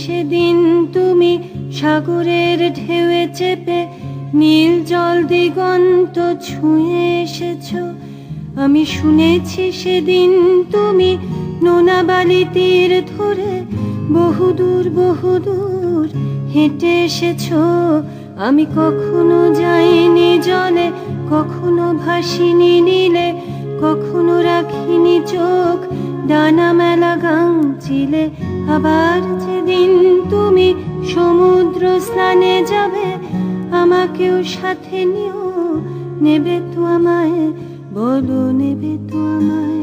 সেদিন তুমি সাগরের ঢেউয়ে চেপে নীল জল দিগন্ত ছুঁয়ে এসেছো। আমি শুনেছি সেদিন তুমি নোনা বালি তীর ধরে বহুদূর বহুদূর হেঁটে এসেছো। আমি কখনো যাইনি জলে, কখনো ভাসিনি নীলে, কখনো রাখিনি চোখ ডানা মেলা গাংচিলে। আবার যেদিন তুমি সমুদ্র স্নানে যাবে, আমাকেও সাথে নিও, নেবে তো আমায়, বলো নেবে তো আমায়।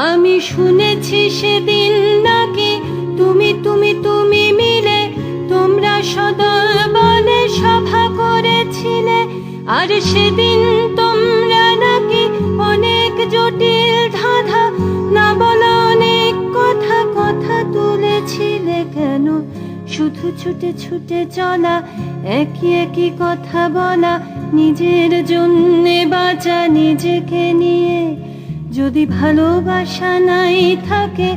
আমি শুনেছি সেদিন নাকি তুমি তুমি তুমি মিলে তোমরা সদল বলে সভা করেছিলে। আর সেদিন তোমরা নাকি অনেক জটিল ধাঁধা না বলা অনেক কথা কথা তুলেছিলে। কেন শুধু ছুটে ছুটে চলা, একই একই কথা বলা, নিজের জন্যে বাঁচা নিজেকে নিয়ে। যদি ভালোবাসা নাই থাকে,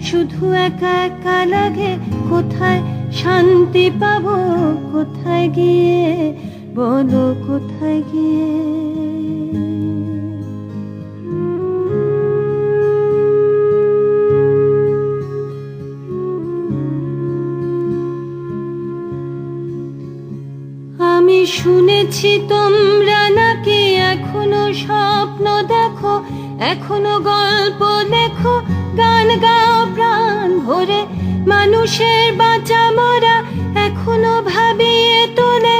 শুধু একা একা লাগে, কোথায় শান্তি পাবো, কোথায় গিয়ে, বলো কোথায় গিয়ে। আমি শুনেছি তোমরা নাকি এখনো স্বপ্ন দেখো, এখনো গল্প লেখো, গান গাও প্রাণ ভরে, মানুষের বাঁচা মরা এখনো ভাবিয়ে তোলে।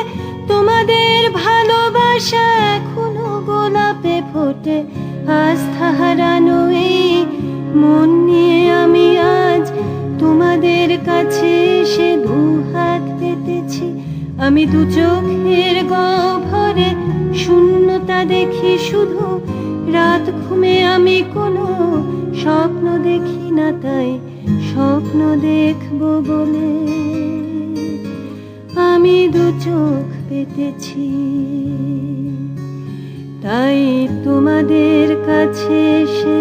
তোমাদের ভালোবাসা এখনো গোলাপে ফোটে। আস্থা হারানো এই মন নিয়ে আমি আজ তোমাদের কাছে এসে দুহাত পেতেছি। আমি দু চোখের গহ্বরে শূন্যতা দেখি শুধু, রাত ঘুমে আমি কোনো স্বপ্ন দেখি না, তাই স্বপ্ন দেখবো বলে আমি দু চোখ পেতেছি। তাই তোমাদের কাছে এসে